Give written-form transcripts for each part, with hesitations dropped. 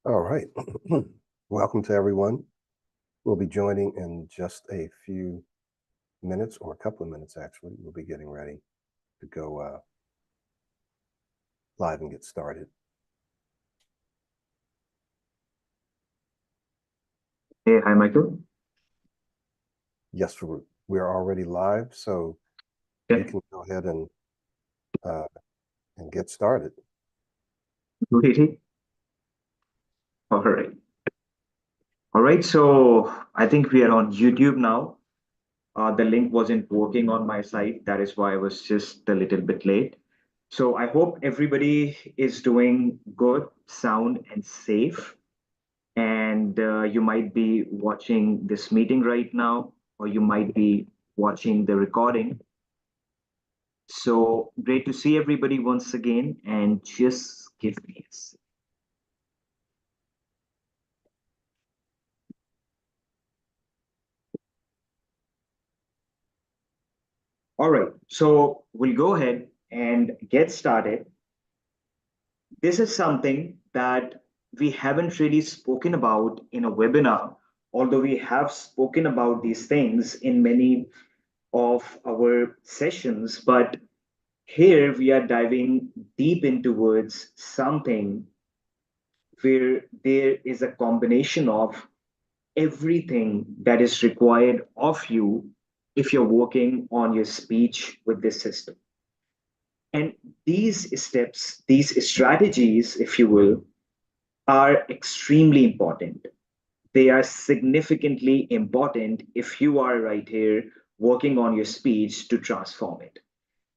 All right. Welcome to everyone. We'll be joining in just a few minutes, or a couple of minutes actually. We'll be getting ready to go live and get started. Hey, hi, Michael. Yes, we're already live, so Yeah, we can go ahead uh, and get started. really? All right. All right. So I think we are on YouTube now. The link wasn't working on my side. That is why I was just a little bit late. So I hope everybody is doing good, sound, and safe. And you might be watching this meeting right now, or you might be watching the recording. So great to see everybody once again. And just give me a second. All right, so we'll go ahead and get started. This is something that we haven't really spoken about in a webinar, although we have spoken about these things in many of our sessions. But here we are diving deep into towards something where there is a combination of everything that is required of you if you're working on your speech with this system. And these steps, these strategies, if you will, are extremely important. They are significantly important if you are right here working on your speech to transform it.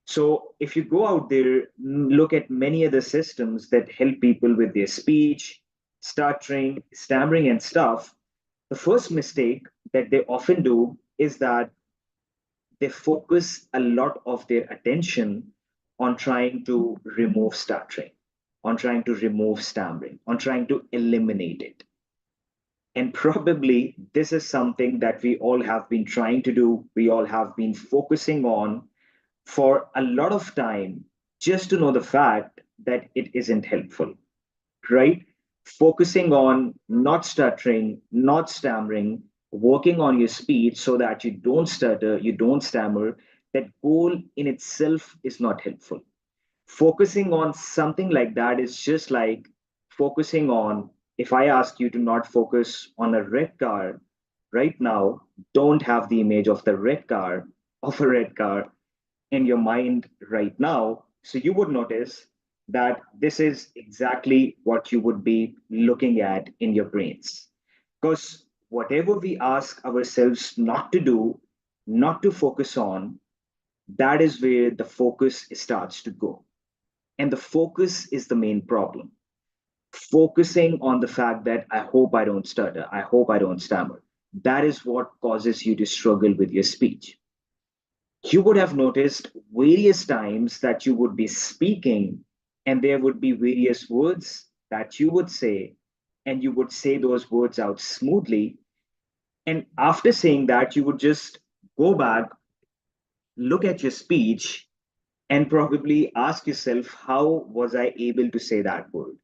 So, if you go out there, look at many other systems that help people with their speech, stuttering, stammering, and stuff, the first mistake that they often do is that they focus a lot of their attention on trying to remove stuttering, on trying to remove stammering, on trying to eliminate it. And probably this is something that we all have been trying to do, we all have been focusing on for a lot of time, just to know the fact that it isn't helpful, right? Focusing on not stuttering, not stammering, working on your speech so that you don't stutter, you don't stammer, that goal in itself is not helpful. Focusing on something like that is just like focusing on, if I ask you to not focus on a red car right now, don't have the image of the red car, of a red car in your mind right now. So you would notice that this is exactly what you would be looking at in your brains. Because whatever we ask ourselves not to do, not to focus on, that is where the focus starts to go. And the focus is the main problem. Focusing on the fact that I hope I don't stutter, I hope I don't stammer. That is what causes you to struggle with your speech. You would have noticed various times that you would be speaking and there would be various words that you would say, and you would say those words out smoothly. And after saying that, you would just go back, look at your speech, and probably ask yourself, how was I able to say that word?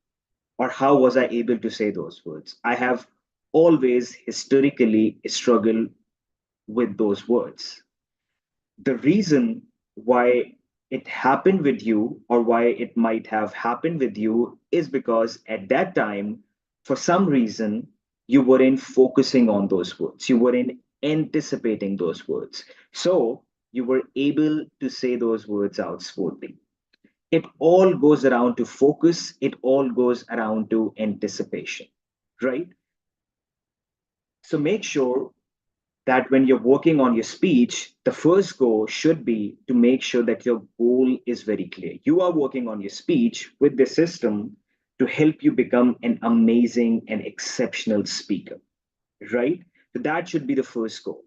Or how was I able to say those words? I have always historically struggled with those words. The reason why it happened with you, or why it might have happened with you, is because at that time, for some reason, you weren't focusing on those words. You weren't anticipating those words. So you were able to say those words out smoothly. It all goes around to focus, it all goes around to anticipation, right? So make sure that when you're working on your speech, the first goal should be to make sure that your goal is very clear. You are working on your speech with the system to help you become an amazing and exceptional speaker, right? So that should be the first goal.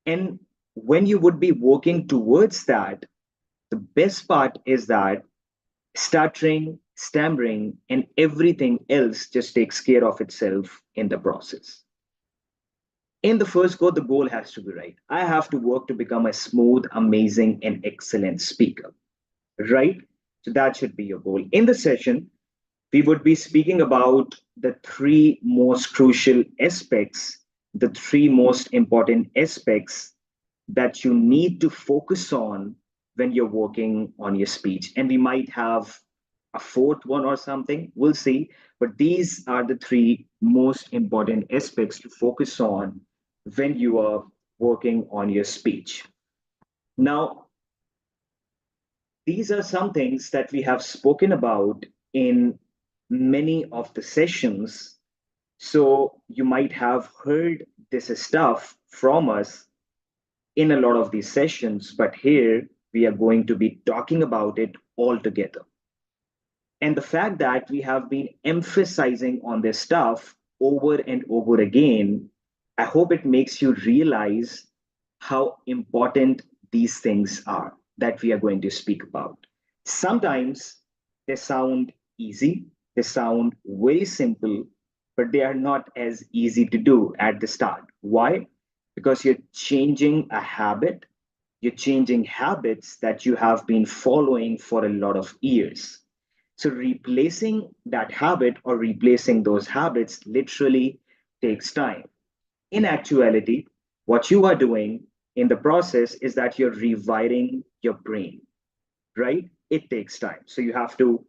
And when you would be working towards that, the best part is that stuttering, stammering, and everything else just takes care of itself in the process. In the first go, the goal has to be right. I have to work to become a smooth, amazing, and excellent speaker, right? So that should be your goal. In the session, We would be speaking about the three most crucial aspects, the three most important aspects that you need to focus on when you're working on your speech. And we might have a fourth one or something, we'll see. But these are the three most important aspects to focus on when you are working on your speech. Now, these are some things that we have spoken about in many of the sessions. So you might have heard this stuff from us in a lot of these sessions, but here we are going to be talking about it all together. And the fact that we have been emphasizing on this stuff over and over again, I hope it makes you realize how important these things are that we are going to speak about. Sometimes they sound easy, they sound very simple, but they are not as easy to do at the start. Why? Because you're changing a habit, you're changing habits that you have been following for a lot of years. So replacing that habit or replacing those habits literally takes time. In actuality, what you are doing in the process is that you're rewiring your brain, right? It takes time. So you have to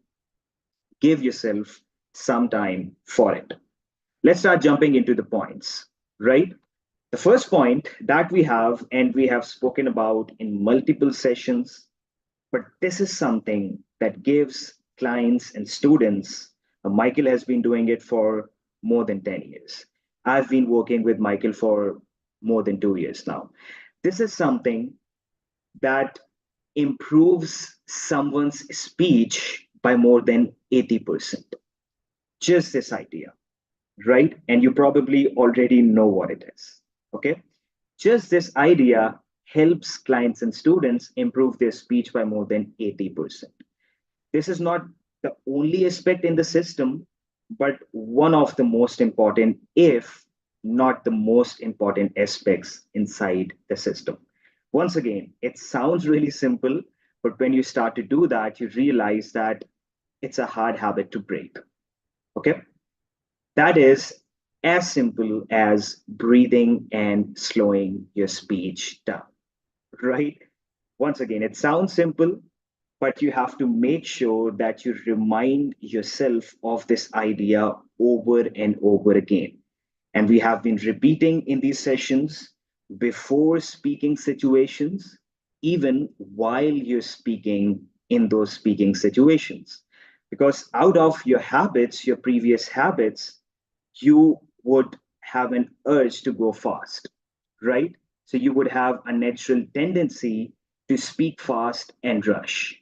give yourself some time for it. Let's start jumping into the points, right? The first point that we have, and we have spoken about in multiple sessions, but this is something that gives clients and students. Michael has been doing it for more than 10 years. I've been working with Michael for more than 2 years now. This is something that improves someone's speech by more than 80%. Just this idea, right? And you probably already know what it is. Okay. Just this idea helps clients and students improve their speech by more than 80%. This is not the only aspect in the system, but one of the most important, if not the most important aspects inside the system. Once again, it sounds really simple, but when you start to do that, you realize that it's a hard habit to break. Okay. That is as simple as breathing and slowing your speech down, right? Once again, it sounds simple, but you have to make sure that you remind yourself of this idea over and over again. And we have been repeating in these sessions before speaking situations, even while you're speaking in those speaking situations. Because out of your habits, your previous habits, you would have an urge to go fast, right? So you would have a natural tendency to speak fast and rush.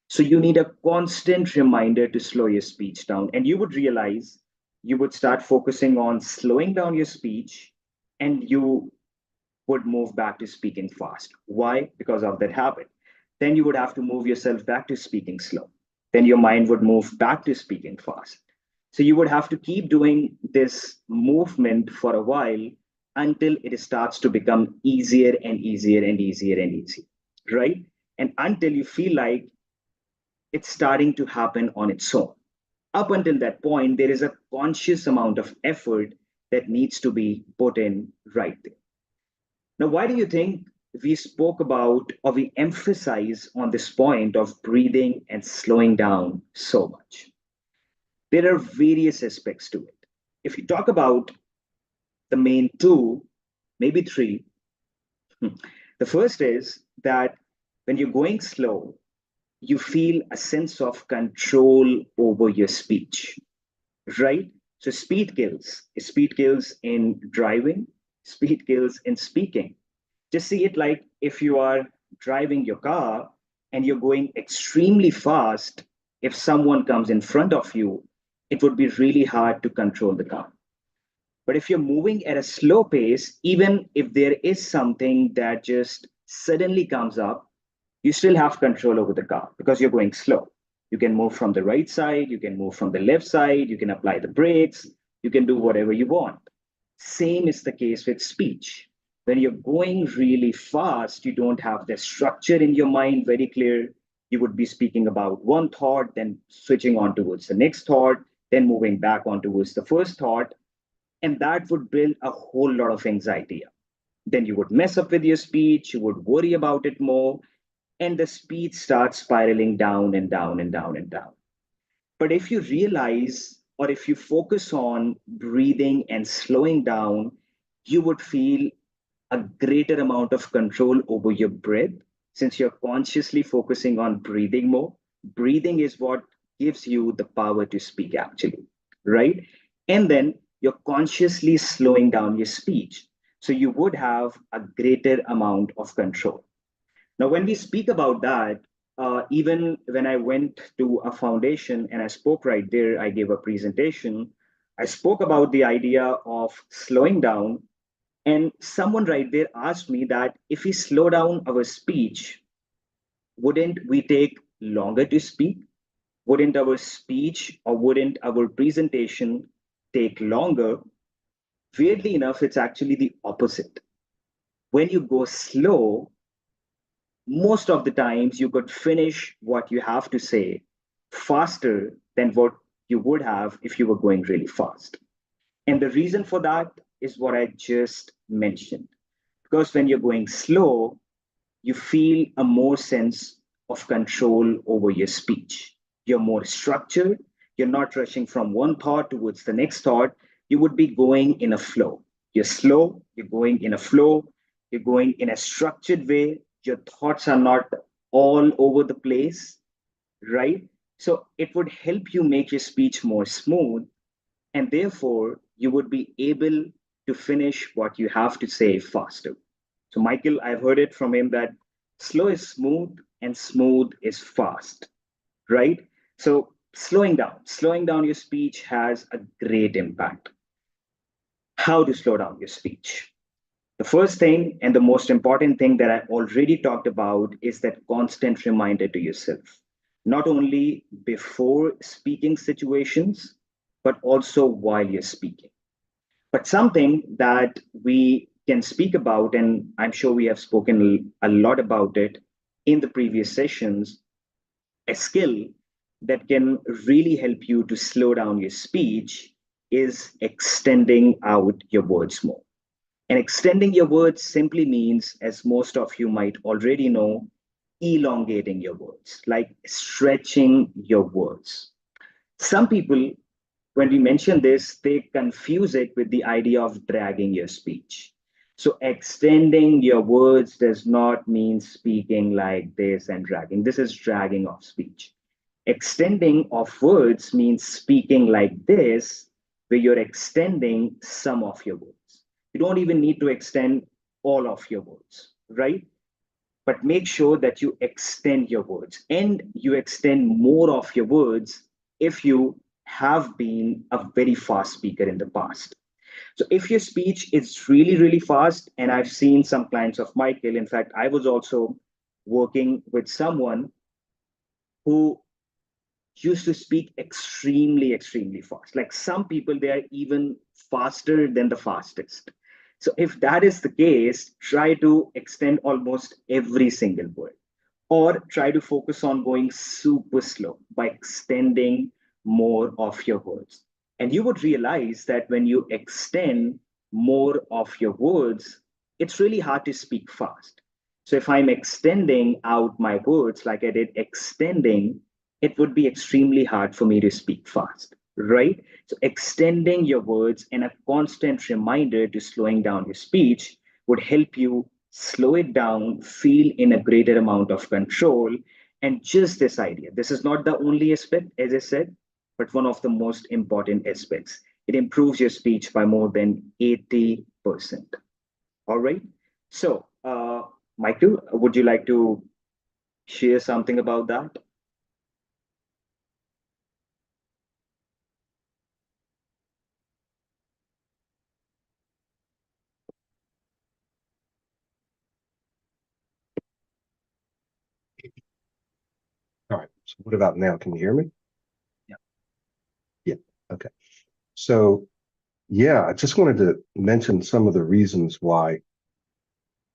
So you need a constant reminder to slow your speech down. And you would realize you would start focusing on slowing down your speech and you would move back to speaking fast. Why? Because of that habit. Then you would have to move yourself back to speaking slow. Then your mind would move back to speaking fast. So you would have to keep doing this movement for a while until it starts to become easier and easier and easier and easier, right? And until you feel like it's starting to happen on its own. Up until that point, there is a conscious amount of effort that needs to be put in right there. Now, why do you think we spoke about or we emphasize on this point of breathing and slowing down so much? There are various aspects to it. If you talk about the main two, maybe three, the first is that when you're going slow, you feel a sense of control over your speech, right? So speed kills in driving, speed kills in speaking. Just see it like if you are driving your car and you're going extremely fast, if someone comes in front of you, it would be really hard to control the car. But if you're moving at a slow pace, even if there is something that just suddenly comes up, you still have control over the car because you're going slow. You can move from the right side, you can move from the left side, you can apply the brakes, you can do whatever you want. Same is the case with speech. When you're going really fast, you don't have the structure in your mind very clear. You would be speaking about one thought, then switching on towards the next thought, then moving back on towards the first thought, and that would build a whole lot of anxiety up. Then you would mess up with your speech, you would worry about it more, and the speech starts spiraling down and down and down and down. But if you realize, or if you focus on breathing and slowing down, you would feel a greater amount of control over your breath since you're consciously focusing on breathing more. Breathing is what gives you the power to speak, actually, right? And then you're consciously slowing down your speech. So you would have a greater amount of control. Now, when we speak about that, even when I went to a foundation and I spoke right there, I gave a presentation. I spoke about the idea of slowing down, and someone right there asked me that if we slow down our speech, wouldn't we take longer to speak? Wouldn't our speech or wouldn't our presentation take longer? Weirdly enough, it's actually the opposite. When you go slow, most of the times you could finish what you have to say faster than what you would have if you were going really fast. And the reason for that is what I just mentioned. Because when you're going slow, you feel a more sense of control over your speech. You're more structured. You're not rushing from one thought towards the next thought. You would be going in a flow. You're slow, you're going in a flow, you're going in a structured way. Your thoughts are not all over the place, right? So it would help you make your speech more smooth, and therefore you would be able to finish what you have to say faster. So, Michael, I've heard it from him that slow is smooth and smooth is fast, right? So, slowing down your speech has a great impact. How to slow down your speech? The first thing and the most important thing that I already talked about is that constant reminder to yourself, not only before speaking situations, but also while you're speaking. But something that we can speak about, and I'm sure we have spoken a lot about it in the previous sessions, a skill that can really help you to slow down your speech is extending out your words more. And extending your words simply means, as most of you might already know, elongating your words, like stretching your words. Some people, when we mention this, they confuse it with the idea of dragging your speech. So, extending your words does not mean speaking like this and dragging. This is dragging of speech. Extending of words means speaking like this, where you're extending some of your words. You don't even need to extend all of your words, right? But make sure that you extend your words and you extend more of your words if you have been a very fast speaker in the past. So if your speech is really, really fast, and I've seen some clients of Michael, in fact, I was also working with someone who used to speak extremely, extremely fast. Like some people, they are even faster than the fastest. So if that is the case, try to extend almost every single word, or try to focus on going super slow by extending more of your words. And you would realize that when you extend more of your words, it's really hard to speak fast. So if I'm extending out my words like I did extending, it would be extremely hard for me to speak fast, right? So extending your words and a constant reminder to slowing down your speech would help you slow it down, feel in a greater amount of control. And just this idea, this is not the only aspect, as I said, but one of the most important aspects. It improves your speech by more than 80%. All right. So, Michael, would you like to share something about that? All right. So what about now? Can you hear me? Yeah. Yeah. Okay. So yeah, I just wanted to mention some of the reasons why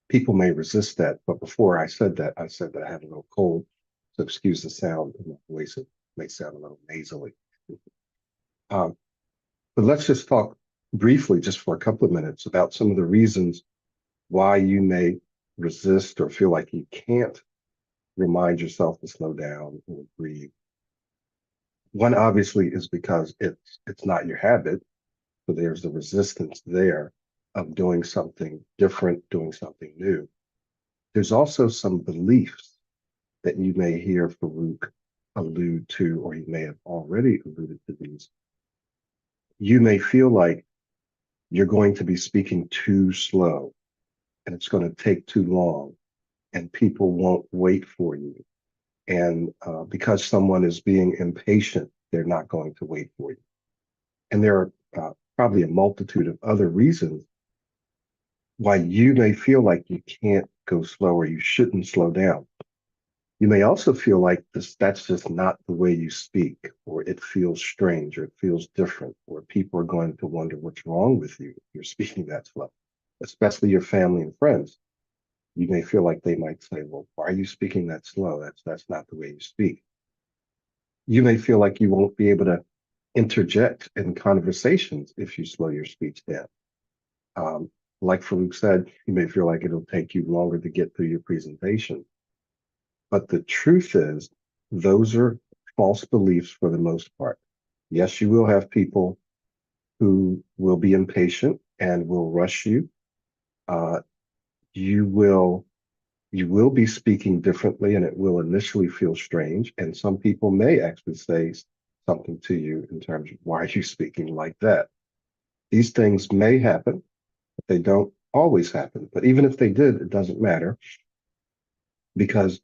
people may resist that. But before I said that I had a little cold. So excuse the sound in my voice. It may sound a little nasally. Um, but let's just talk briefly, just for a couple of minutes, about some of the reasons why you may resist or feel like you can't remind yourself to slow down or breathe. One obviously is because it's not your habit, so there's the resistance there of doing something different, doing something new. There's also some beliefs that you may hear Farrukh allude to, or you may have already alluded to these. You may feel like you're going to be speaking too slow and it's going to take too long and people won't wait for you. And because someone is being impatient, they're not going to wait for you. And there are probably a multitude of other reasons why you may feel like you can't go slower, you shouldn't slow down. You may also feel like that's just not the way you speak, or it feels strange, or it feels different, or people are going to wonder what's wrong with you if you're speaking that slow, especially your family and friends. You may feel like they might say, well, why are you speaking that slow? That's not the way you speak. You may feel like you won't be able to interject in conversations if you slow your speech down. Like Farrukh said, you may feel like it'll take you longer to get through your presentation. But the truth is, those are false beliefs for the most part. Yes, you will have people who will be impatient and will rush you. Uh, you will you will be speaking differently, and it will initially feel strange. And some people may actually say something to you in terms of why are you speaking like that? These things may happen, but they don't always happen. But even if they did, it doesn't matter because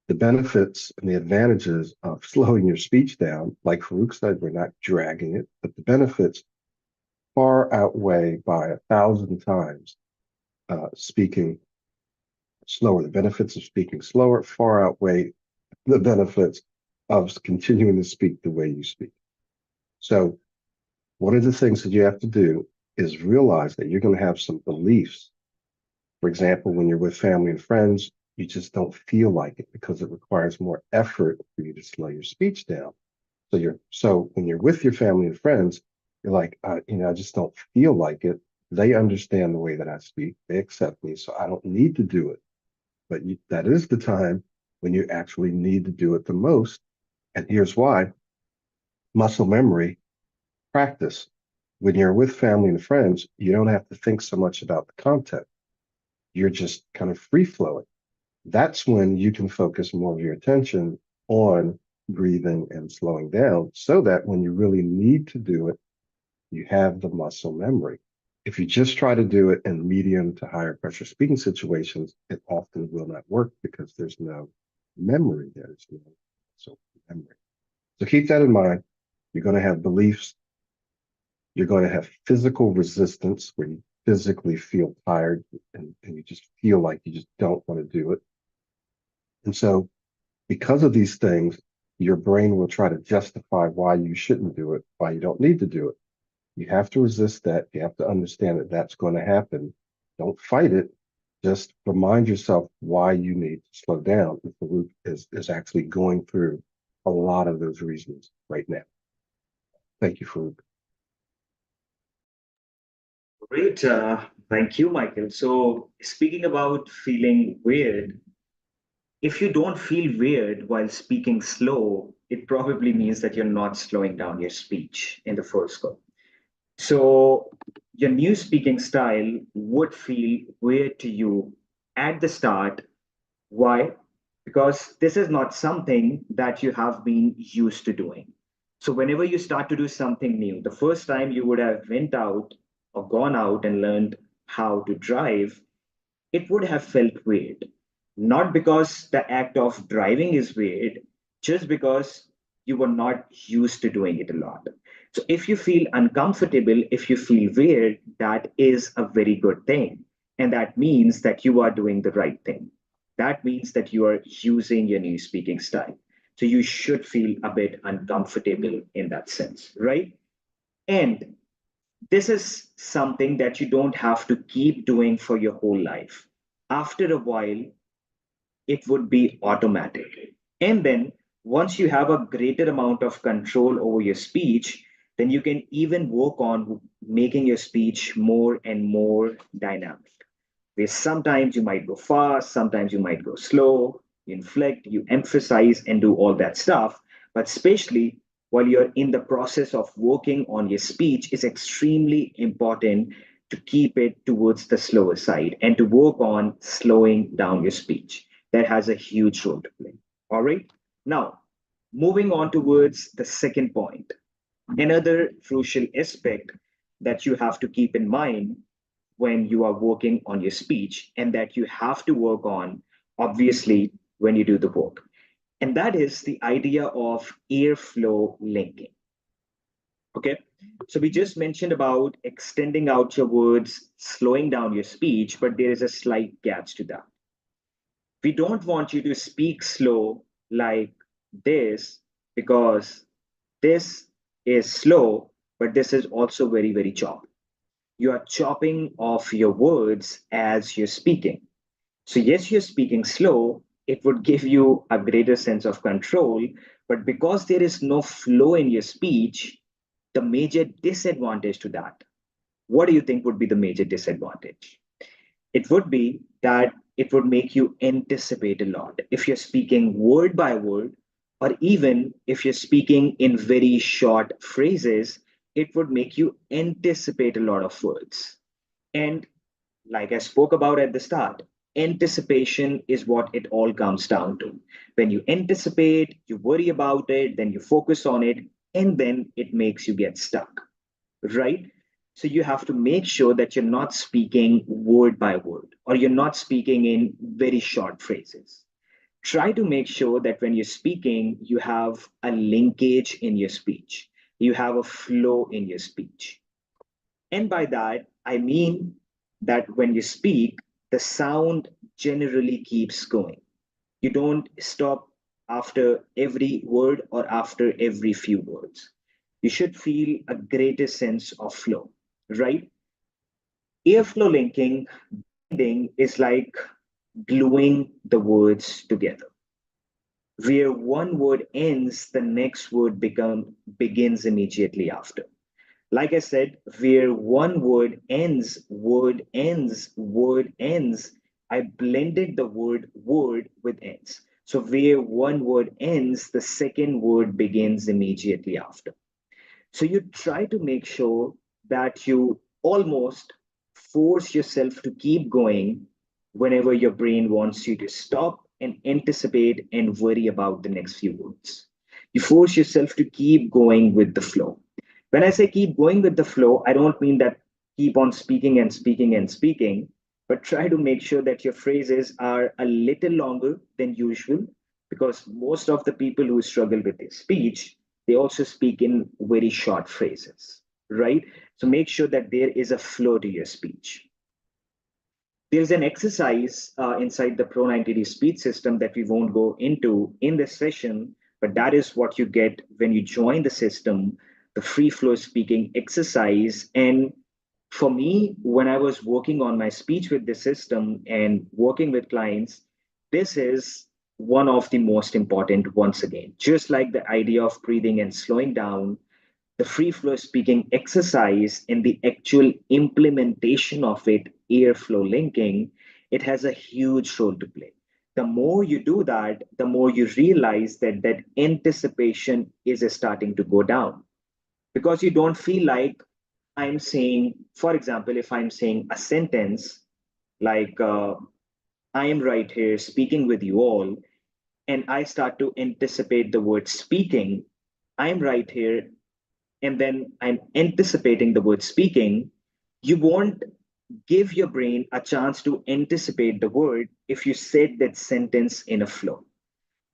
the benefits and the advantages of slowing your speech down, like Farrukh said, we're not dragging it, but the benefits far outweigh by 1,000 times speaking slower. The benefits of speaking slower far outweigh the benefits of continuing to speak the way you speak. So, one of the things that you have to do is realize that you're going to have some beliefs. For example, when you're with family and friends, you just don't feel like it because it requires more effort for you to slow your speech down. So when you're with your family and friends, you're like, I just don't feel like it. They understand the way that I speak. They accept me, so I don't need to do it. But that is the time when you actually need to do it the most. And here's why: muscle memory, practice. When you're with family and friends, you don't have to think so much about the content. You're just kind of free flowing. That's when you can focus more of your attention on breathing and slowing down so that when you really need to do it, you have the muscle memory. If you just try to do it in medium to higher pressure speaking situations, it often will not work because there's no memory there. There's no muscle memory. So keep that in mind. You're going to have beliefs. You're going to have physical resistance where you physically feel tired and you just feel like you just don't want to do it. And so because of these things, your brain will try to justify why you shouldn't do it, why you don't need to do it. You have to resist that. You have to understand that that's going to happen. Don't fight it. Just remind yourself why you need to slow down. And Farrukh is actually going through a lot of those reasons right now. Thank you, Farrukh. Great. Thank you, Michael. So, speaking about feeling weird, if you don't feel weird while speaking slow, it probably means that you're not slowing down your speech in the first go. So, your new speaking style would feel weird to you at the start. Why? Because this is not something that you have been used to doing. So whenever you start to do something new, the first time you would have went out or gone out and learned how to drive, it would have felt weird. Not because the act of driving is weird, just because you were not used to doing it a lot. So if you feel uncomfortable, if you feel weird, that is a very good thing. And that means that you are doing the right thing. That means that you are using your new speaking style. So you should feel a bit uncomfortable in that sense, right? And this is something that you don't have to keep doing for your whole life. After a while, it would be automatic. And then once you have a greater amount of control over your speech, then you can even work on making your speech more and more dynamic. Where sometimes you might go fast, sometimes you might go slow, you inflect, you emphasize, and do all that stuff. But especially while you're in the process of working on your speech, it's extremely important to keep it towards the slower side and to work on slowing down your speech. That has a huge role to play. All right. Now, moving on towards the second point, another crucial aspect that you have to keep in mind when you are working on your speech, and that you have to work on, obviously, when you do the work. And that is the idea of airflow linking. Okay. So we just mentioned about extending out your words, slowing down your speech, but there is a slight catch to that. We don't want you to speak slow like this, because this is slow, but this is also very, very choppy. You are chopping off your words as you're speaking. So, yes, you're speaking slow, it would give you a greater sense of control. But because there is no flow in your speech, the major disadvantage to that, what do you think would be the major disadvantage? It would be that it would make you anticipate a lot. If you're speaking word by word, or even if you're speaking in very short phrases, it would make you anticipate a lot of words. And like I spoke about at the start, anticipation is what it all comes down to. When you anticipate, you worry about it, then you focus on it, and then it makes you get stuck, right? So you have to make sure that you're not speaking word by word, or you're not speaking in very short phrases. Try to make sure that when you're speaking, you have a linkage in your speech, you have a flow in your speech. And by that, I mean that when you speak, the sound generally keeps going. You don't stop after every word or after every few words. You should feel a greater sense of flow, right? Airflow linking, blending is like gluing the words together. Where one word ends, the next word begins immediately after. Like I said, where one word ends, word ends. I blended the word with ends. So where one word ends, the second word begins immediately after. So you try to make sure that you almost force yourself to keep going whenever your brain wants you to stop and anticipate and worry about the next few words. You force yourself to keep going with the flow. When I say keep going with the flow, I don't mean that keep on speaking and speaking and speaking, but try to make sure that your phrases are a little longer than usual, because most of the people who struggle with their speech, they also speak in very short phrases, right? So make sure that there is a flow to your speech. There's an exercise inside the Pro 90D speech system that we won't go into in this session, but that is what you get when you join the system, the free flow speaking exercise. And for me, when I was working on my speech with the system and working with clients, this is one of the most important once again. Just like the idea of breathing and slowing down, the free flow speaking exercise and the actual implementation of it, airflow linking, it has a huge role to play. The more you do that, the more you realize that that anticipation is starting to go down, because you don't feel like I'm saying, for example, if I'm saying a sentence like, I am right here speaking with you all, and I start to anticipate the word speaking, I'm right here, and then I'm anticipating the word speaking, you won't give your brain a chance to anticipate the word if you said that sentence in a flow.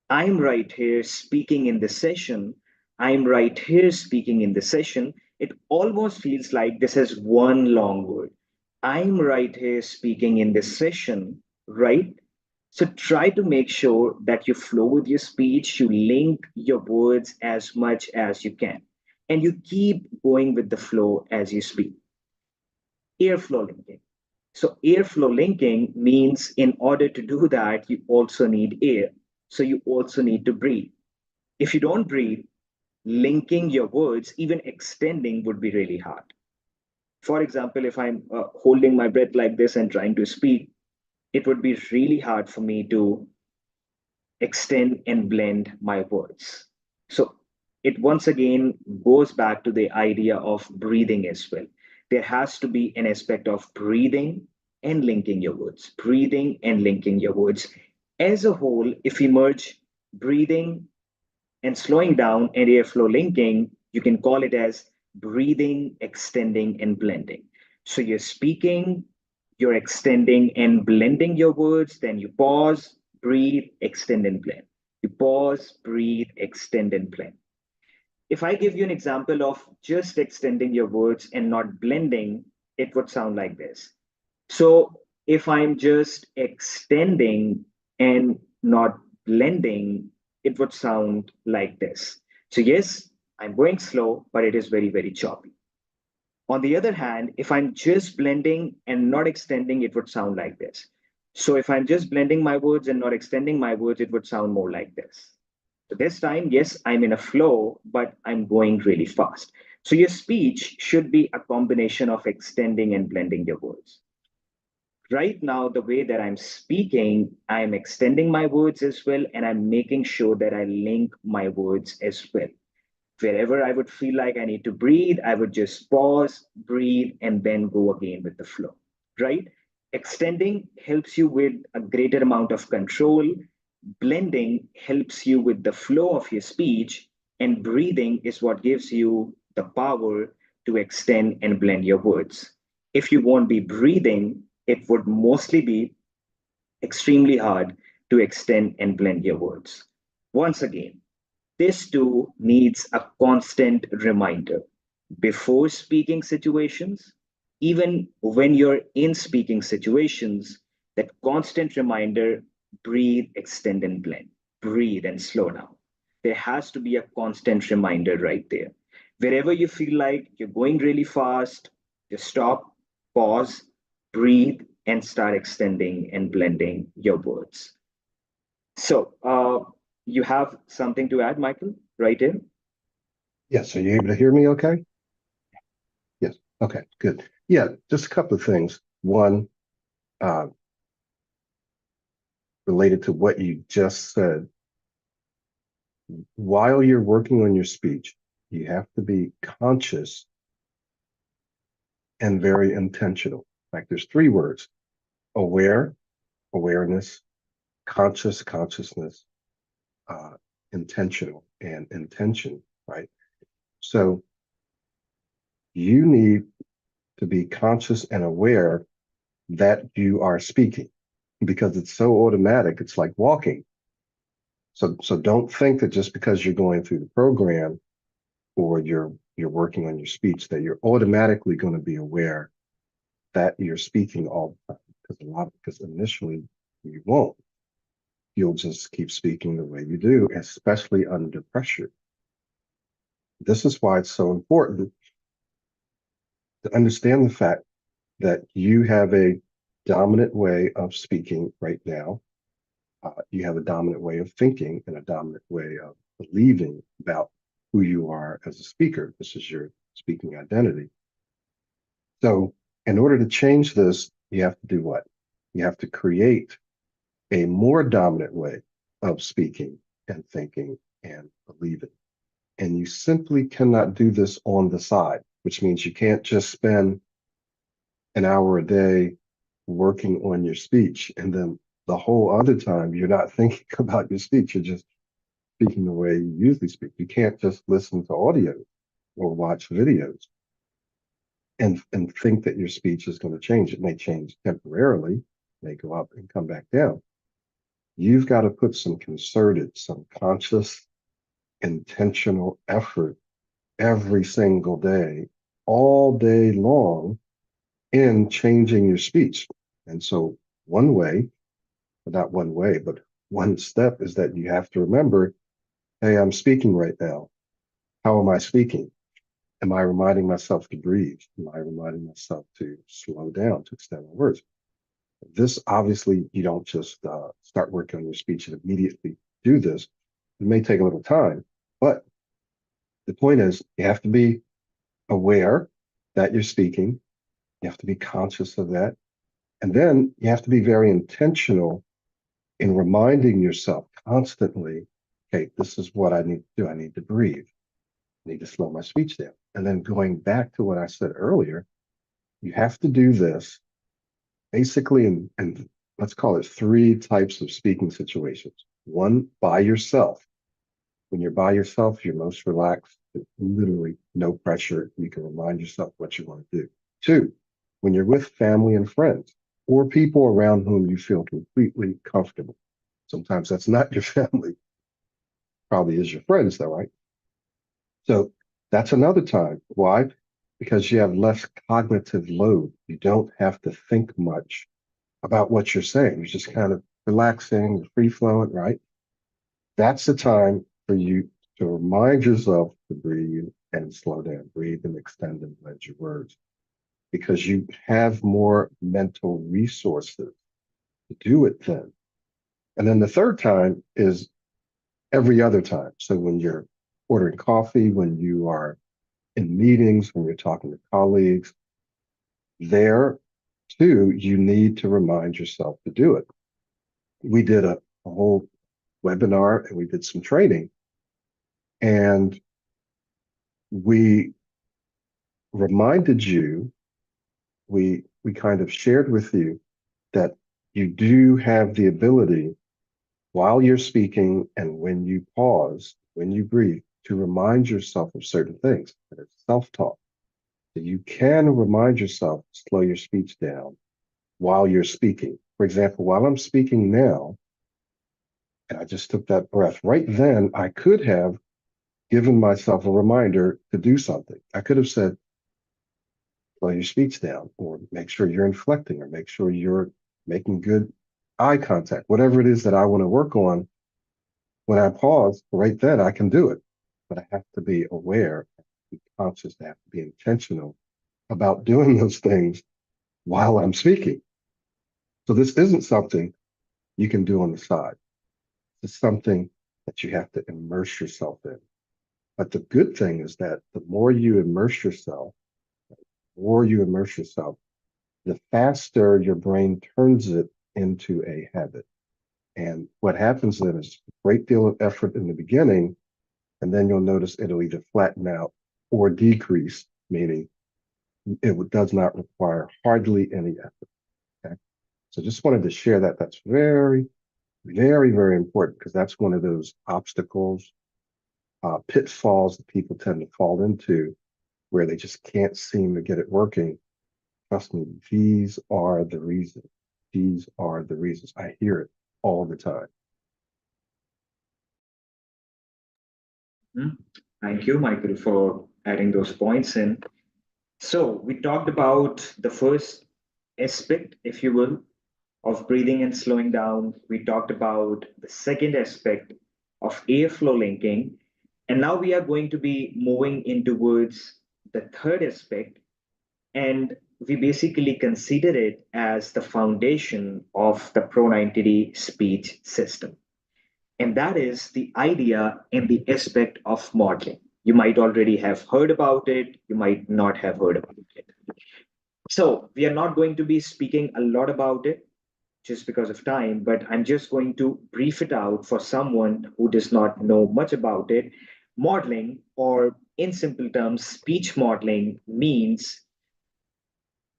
I'm right here speaking in the session. I'm right here speaking in the session. It almost feels like this is one long word. I'm right here speaking in this session, right? So try to make sure that you flow with your speech, you link your words as much as you can, and you keep going with the flow as you speak. Airflow linking. So airflow linking means in order to do that, you also need air. So you also need to breathe. If you don't breathe, linking your words, even extending, would be really hard. For example, if I'm holding my breath like this and trying to speak, it would be really hard for me to extend and blend my words. So it once again goes back to the idea of breathing as well. There has to be an aspect of breathing and linking your words, breathing and linking your words. As a whole, if we merge breathing and slowing down and airflow linking, you can call it as breathing, extending, and blending. So you're speaking, you're extending and blending your words, then you pause, breathe, extend, and blend. You pause, breathe, extend, and blend. If I give you an example of just extending your words and not blending, it would sound like this. So if I'm just extending and not blending, it would sound like this. So yes, I'm going slow, but it is very, very choppy. On the other hand, if I'm just blending and not extending, it would sound like this. So if I'm just blending my words and not extending my words, it would sound more like this. So this time, yes, I'm in a flow, but I'm going really fast. So your speech should be a combination of extending and blending your words. Right now, the way that I'm speaking, I'm extending my words as well, and I'm making sure that I link my words as well. Wherever I would feel like I need to breathe, I would just pause, breathe, and then go again with the flow, right? Extending helps you with a greater amount of control. Blending helps you with the flow of your speech, and breathing is what gives you the power to extend and blend your words. If you won't be breathing, it would mostly be extremely hard to extend and blend your words. Once again, this too needs a constant reminder before speaking situations, even when you're in speaking situations, that constant reminder: breathe, extend, and blend, breathe and slow down. There has to be a constant reminder right there. Wherever you feel like you're going really fast, just stop, pause, breathe, and start extending and blending your words. So, you have something to add, Michael, right here? Yes. Are you able to hear me okay? Yes. Okay, good. Yeah, just a couple of things. One, uh, related to what you just said. While you're working on your speech, you have to be conscious and very intentional. Like there's three words: aware, awareness, conscious, consciousness, uh, intentional, and intention, right? So you need to be conscious and aware that you are speaking because it's so automatic. It's like walking. So don't think that just because you're going through the program or you're working on your speech that you're automatically going to be aware that you're speaking all the time. Because initially you won't. You'll just keep speaking the way you do, especially under pressure. This is why it's so important to understand the fact that you have a dominant way of speaking right now. You have a dominant way of thinking and a dominant way of believing about who you are as a speaker. This is your speaking identity. So, in order to change this, you have to do what? You have to create a more dominant way of speaking and thinking and believing. And you simply cannot do this on the side, which means you can't just spend an hour a day working on your speech and then the whole other time you're not thinking about your speech. You're just speaking the way you usually speak. You can't just listen to audio or watch videos and think that your speech is going to change. It may change temporarily, may go up and come back down. You've got to put some concerted, some conscious, intentional effort every single day, all day long in changing your speech. And so one way, not one way, but one step is that you have to remember, hey, I'm speaking right now. How am I speaking? Am I reminding myself to breathe? Am I reminding myself to slow down, to extend my words? This obviously, you don't just start working on your speech and immediately do this. It may take a little time, but The point is, you have to be aware that you're speaking. You have to be conscious of that. And then you have to be very intentional in reminding yourself constantly, okay, this is what I need to do. I need to breathe. I need to slow my speech down. And then going back to what I said earlier, you have to do this basically in let's call it three types of speaking situations. One, by yourself. When you're by yourself, you're most relaxed. There's literally no pressure. You can remind yourself what you want to do. Two, when you're with family and friends or people around whom you feel completely comfortable. Sometimes that's not your family, probably is your friends, though, right? So that's another time. Why? Because you have less cognitive load. You don't have to think much about what you're saying. You're just kind of relaxing, free flowing, right? That's the time for you to remind yourself to breathe and slow down, breathe and extend and blend your words because you have more mental resources to do it then. And then the third time is every other time. So when you're ordering coffee, when you are in meetings, when you're talking to colleagues, there too, you need to remind yourself to do it. We did a whole webinar and we did some training and we reminded you, we kind of shared with you that you do have the ability while you're speaking and when you pause, when you breathe, to remind yourself of certain things. And it's self-talk. So you can remind yourself to slow your speech down while you're speaking. For example, while I'm speaking now, and I just took that breath, right then I could have given myself a reminder to do something. I could have said, slow your speech down, or make sure you're inflecting, or make sure you're making good eye contact, whatever it is that I want to work on. When I pause, right then I can do it. But I have to be aware, be conscious, I have to be intentional about doing those things while I'm speaking. So this isn't something you can do on the side. It's something that you have to immerse yourself in. But the good thing is that the more you immerse yourself, the faster your brain turns it into a habit. And what happens then is a great deal of effort in the beginning, and then you'll notice it'll either flatten out or decrease, meaning it does not require hardly any effort. Okay. So just wanted to share that. That's very, very, very important because that's one of those obstacles, pitfalls that people tend to fall into where they just can't seem to get it working. Trust me, these are the reasons. These are the reasons. I hear it all the time. Mhm. Thank you, Michael, for adding those points in. So, we talked about the first aspect, if you will, of breathing and slowing down. We talked about the second aspect of airflow linking. And now we are going to be moving in towards the third aspect. And we basically consider it as the foundation of the Pro 90D speech system. And that is the idea and the aspect of modeling. You might already have heard about it, you might not have heard about it. So, we are not going to be speaking a lot about it just because of time, but I'm just going to brief it out for someone who does not know much about it. Modeling, or in simple terms, speech modeling, means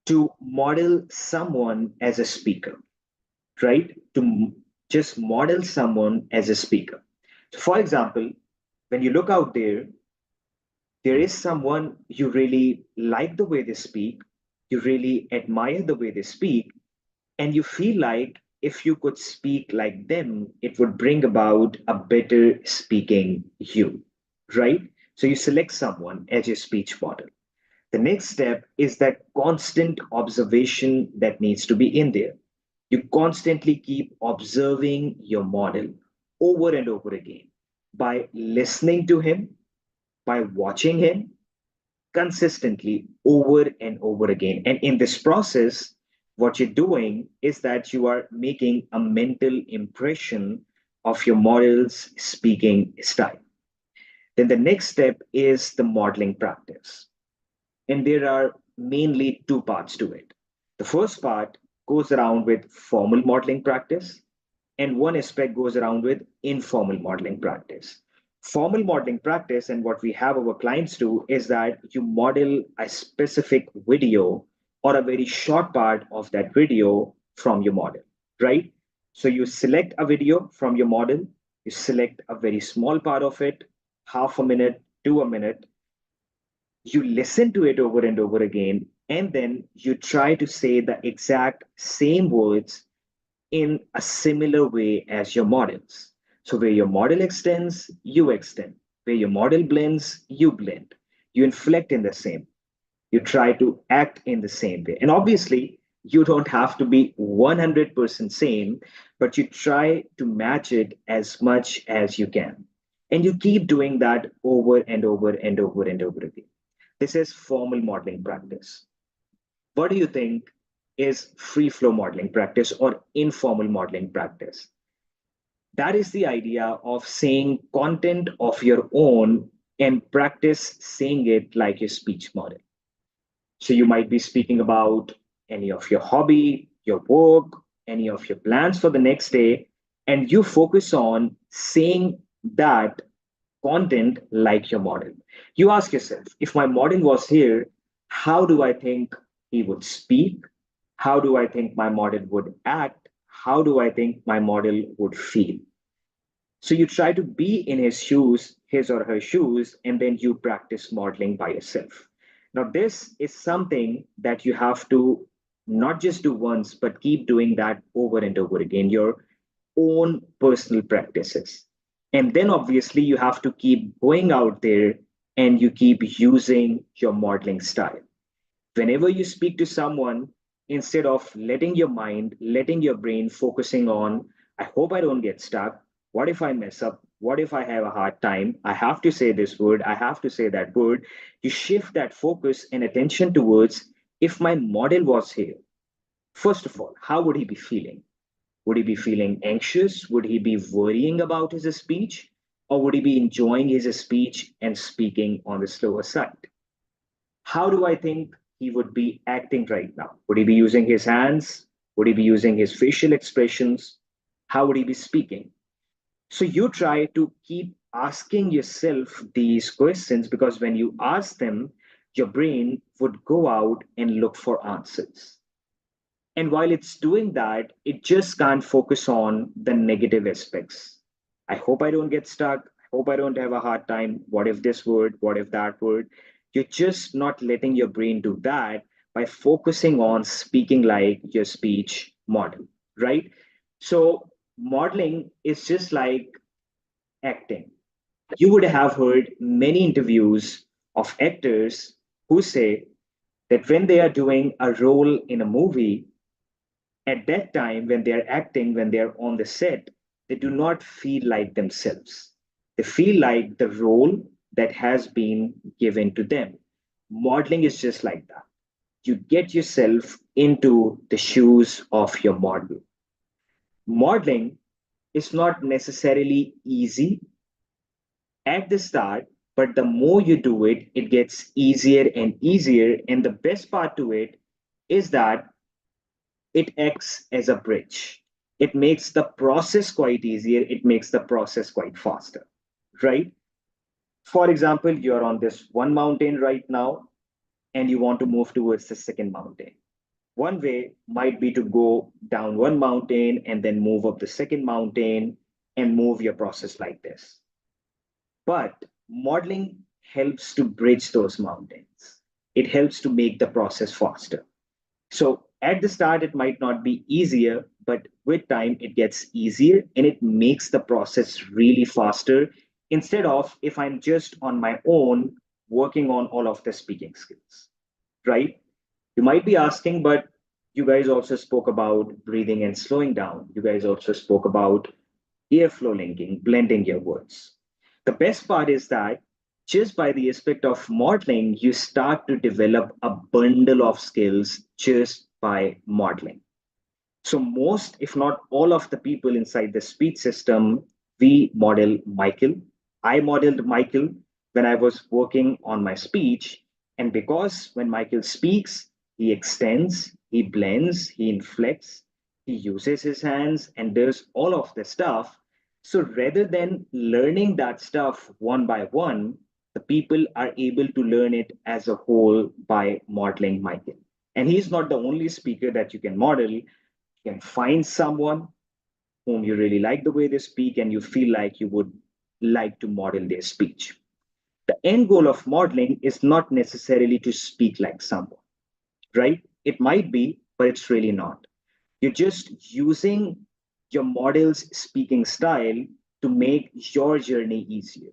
to model someone as a speaker, right? Just model someone as a speaker. So, for example, when you look out there, there is someone you really like the way they speak, you really admire the way they speak, and you feel like if you could speak like them, it would bring about a better speaking you, right? So you select someone as your speech model. The next step is that constant observation that needs to be in there. You constantly keep observing your model over and over again by listening to him, by watching him consistently over and over again. And in this process, what you're doing is that you are making a mental impression of your model's speaking style. Then the next step is the modeling practice. And there are mainly two parts to it. The first part goes around with formal modeling practice, and one aspect goes around with informal modeling practice. Formal modeling practice, and what we have our clients do, is that you model a specific video or a very short part of that video from your model, right? So you select a video from your model, you select a very small part of it, half a minute to a minute, you listen to it over and over again, and then you try to say the exact same words in a similar way as your models. So, where your model extends, you extend. Where your model blends, you blend. You inflect in the same. You try to act in the same way. And obviously, you don't have to be 100% same, but you try to match it as much as you can. And you keep doing that over and over and over and over again. This is formal modeling practice. What do you think is free flow modeling practice or informal modeling practice? That is the idea of saying content of your own and practice saying it like your speech model. So you might be speaking about any of your hobby, your work, any of your plans for the next day, and you focus on saying that content like your model. You ask yourself, if my model was here, how do I think he would speak? How do I think my model would act? How do I think my model would feel? So you try to be in his shoes, his or her shoes, and then you practice modeling by yourself. Now, this is something that you have to not just do once, but keep doing that over and over again, your own personal practices. And then obviously you have to keep going out there and you keep using your modeling style. Whenever you speak to someone, instead of letting your mind, letting your brain focusing on, I hope I don't get stuck. What if I mess up? What if I have a hard time? I have to say this word. I have to say that word. You shift that focus and attention towards, if my model was here, first of all, how would he be feeling? Would he be feeling anxious? Would he be worrying about his speech? Or would he be enjoying his speech and speaking on the slower side? How do I think he would be acting right now? Would he be using his hands? Would he be using his facial expressions? How would he be speaking? So you try to keep asking yourself these questions, because when you ask them, your brain would go out and look for answers. And while it's doing that, it just can't focus on the negative aspects. I hope I don't get stuck. I hope I don't have a hard time. What if this word? What if that word? You're just not letting your brain do that by focusing on speaking like your speech model, right? So, modeling is just like acting. You would have heard many interviews of actors who say that when they are doing a role in a movie, at that time, when they're acting, when they're on the set, they do not feel like themselves. They feel like the role that has been given to them. Modeling is just like that. You get yourself into the shoes of your model. Modeling is not necessarily easy at the start, but the more you do it, it gets easier and easier. And the best part to it is that it acts as a bridge. It makes the process quite easier. It makes the process quite faster, right? For example, you're on this one mountain right now and you want to move towards the second mountain. One way might be to go down one mountain and then move up the second mountain and move your process like this. But modeling helps to bridge those mountains. It helps to make the process faster. So at the start, it might not be easier, but with time, it gets easier and it makes the process really faster. Instead of if I'm just on my own working on all of the speaking skills, right? You might be asking, but you guys also spoke about breathing and slowing down. You guys also spoke about airflow linking, blending your words. The best part is that just by the aspect of modeling, you start to develop a bundle of skills just by modeling. So, most, if not all, of the people inside the speech system, we model Michael, I modeled Michael when I was working on my speech. And because when Michael speaks, he extends, he blends, he inflects, he uses his hands and does all of the stuff. So rather than learning that stuff one by one, the people are able to learn it as a whole by modeling Michael. And he's not the only speaker that you can model. You can find someone whom you really like the way they speak and you feel like you would like to model their speech. The end goal of modeling is not necessarily to speak like someone, right? It might be, but it's really not. You're just using your model's speaking style to make your journey easier.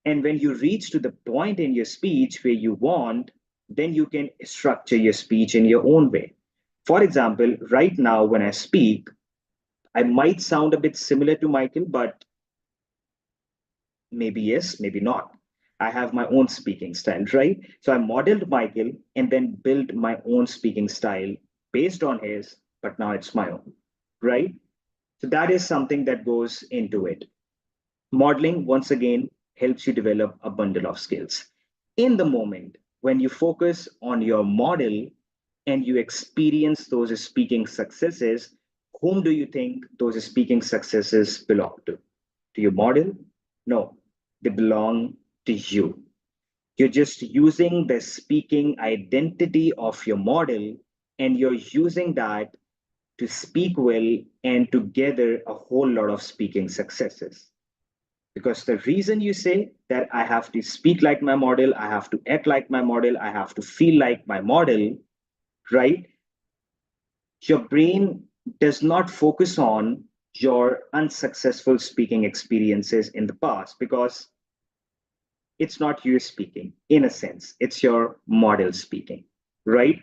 And when you reach to the point in your speech where you want, then you can structure your speech in your own way. For example, right now when I speak, I might sound a bit similar to Michael, but maybe yes, maybe not. I have my own speaking style, right? So I modeled Michael and then built my own speaking style based on his, but now it's my own, right? So that is something that goes into it. Modeling, once again, helps you develop a bundle of skills. In the moment, when you focus on your model and you experience those speaking successes, whom do you think those speaking successes belong to? To your model? No, they belong to you. You're just using the speaking identity of your model and you're using that to speak well and to gather a whole lot of speaking successes. Because the reason you say that I have to speak like my model, I have to act like my model, I have to feel like my model, right? Your brain does not focus on your unsuccessful speaking experiences in the past because it's not you speaking in a sense, it's your model speaking, right?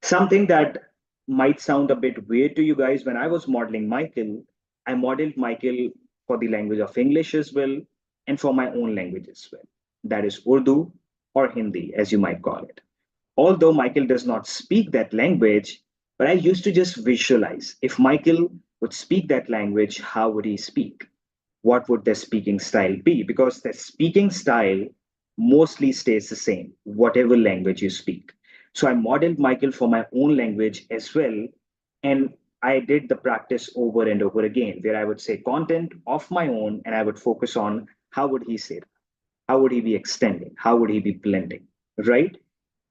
Something that might sound a bit weird to you guys, when I was modeling Michael, I modeled Michael for the language of English as well and for my own language as well. That is Urdu or Hindi, as you might call it. Although Michael does not speak that language, but I used to just visualize if Michael would speak that language, how would he speak? What would the speaking style be? Because the speaking style mostly stays the same, whatever language you speak. So I modeled Michael for my own language as well. And I did the practice over and over again, where I would say content of my own and I would focus on how would he say it? How would he be extending? How would he be blending? Right?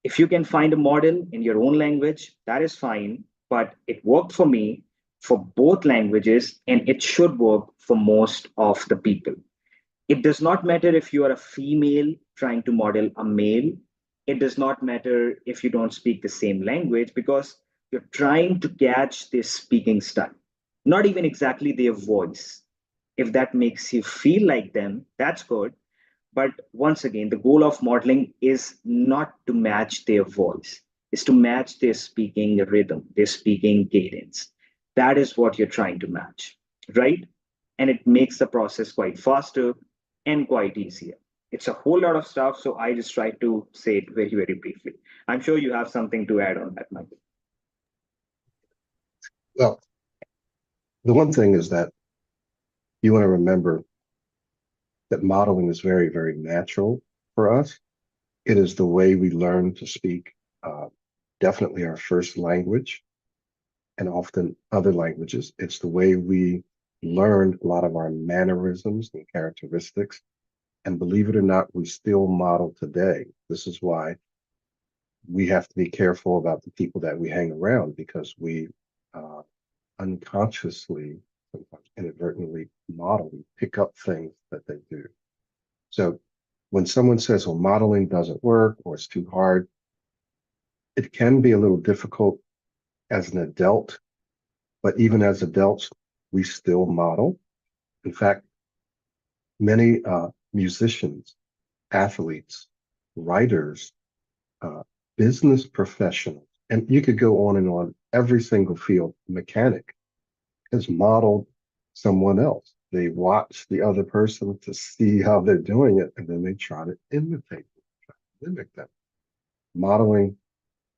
If you can find a model in your own language, that is fine. But it worked for me for both languages, and it should work for most of the people. It does not matter if you are a female trying to model a male. It does not matter if you don't speak the same language because you're trying to catch this speaking style, not even exactly their voice. If that makes you feel like them, that's good. But once again, the goal of modeling is not to match their voice, is to match their speaking rhythm, their speaking cadence. That is what you're trying to match, right? And it makes the process quite faster and quite easier. It's a whole lot of stuff, so I just try to say it very, very briefly. I'm sure you have something to add on that, Michael. Well, the one thing is that you want to remember that modeling is very, very natural for us. It is the way we learn to speak, uh, definitely our first language and often other languages. It's the way we learned a lot of our mannerisms and characteristics. And believe it or not, we still model today. This is why we have to be careful about the people that we hang around because we uh, unconsciously, sometimes inadvertently model, we pick up things that they do. So when someone says, well, modeling doesn't work or it's too hard, it can be a little difficult as an adult, but even as adults, we still model. In fact, many musicians, athletes, writers, uh, business professionals, and you could go on and on, every single field, mechanic has modeled someone else. They watch the other person to see how they're doing it, and then they try to imitate them, try to mimic them. Modeling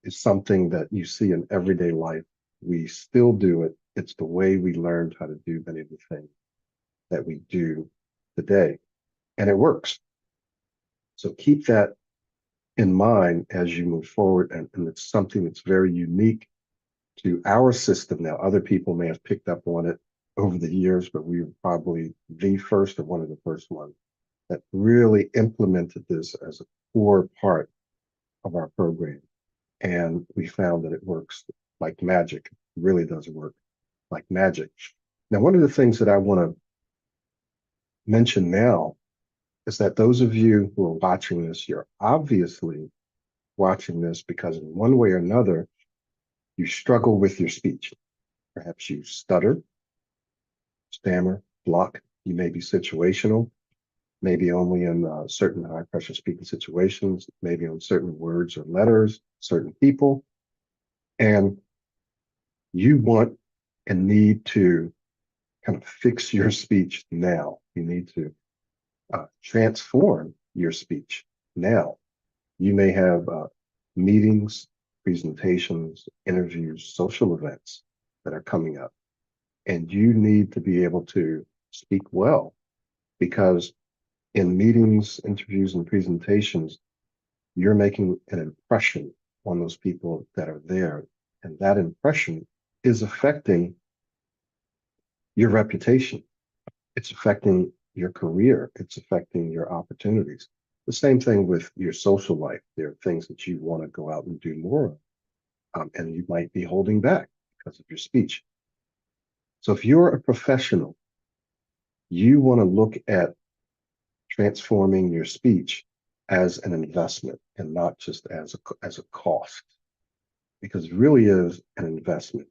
is something that you see in everyday life. We still do it. It's the way we learned how to do many of the things that we do today. and it works. So keep that in mind as you move forward. And it's something that's very unique to our system now. Other people may have picked up on it over the years, but we were probably the first or one of the first ones that really implemented this as a core part of our program. And we found that it works like magic. It really does work like magic. Now, one of the things that I want to mention now is that those of you who are watching this, you're obviously watching this because in one way or another, you struggle with your speech. Perhaps you stutter, stammer, block. You may be situational, maybe only in certain high pressure speaking situations, maybe on certain words or letters, certain people. And you want and need to kind of fix your speech now. You need to transform your speech now. You may have meetings, presentations, interviews, social events that are coming up, and you need to be able to speak well because in meetings, interviews, and presentations, you're making an impression on those people that are there. And that impression is affecting your reputation. It's affecting your career. It's affecting your opportunities. The same thing with your social life. There are things that you want to go out and do more of, and you might be holding back because of your speech. So if you're a professional, you want to look at transforming your speech as an investment and not just as a cost, because it really is an investment.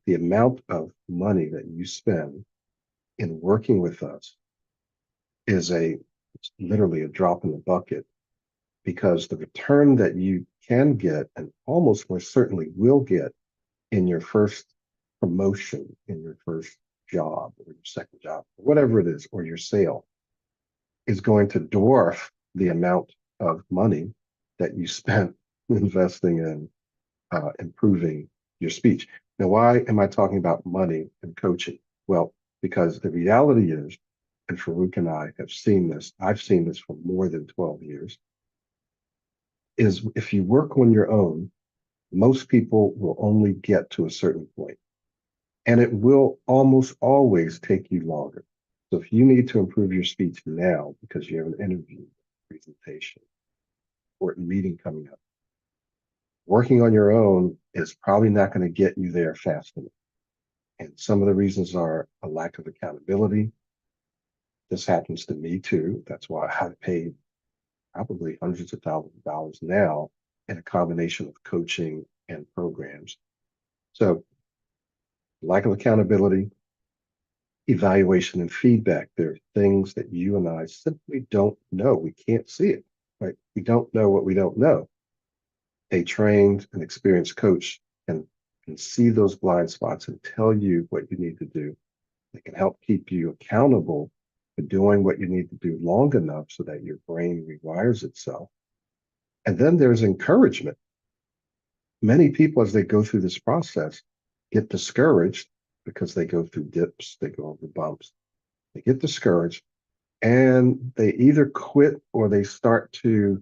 The amount of money that you spend in working with us is it's literally a drop in the bucket because the return that you can get and almost most certainly will get in your first promotion, in your first job or your second job, whatever it is, or your sale is going to dwarf the amount of money that you spent investing in improving your speech. Now, why am I talking about money and coaching? Well, because the reality is, and Farrukh and I have seen this, I've seen this for more than 12 years, is if you work on your own, most people will only get to a certain point, and it will almost always take you longer. So if you need to improve your speech now because you have an interview, presentation, or a meeting coming up, working on your own is probably not going to get you there fast enough. And some of the reasons are a lack of accountability. This happens to me too. That's why I've paid probably hundreds of thousands of dollars now in a combination of coaching and programs. So lack of accountability, evaluation and feedback. There are things that you and I simply don't know. We can't see it, right? We don't know what we don't know. A trained and experienced coach can see those blind spots and tell you what you need to do. They can help keep you accountable for doing what you need to do long enough so that your brain rewires itself. And then there's encouragement. Many people, as they go through this process, get discouraged because they go through dips, they go over bumps, they get discouraged, and they either quit or they start to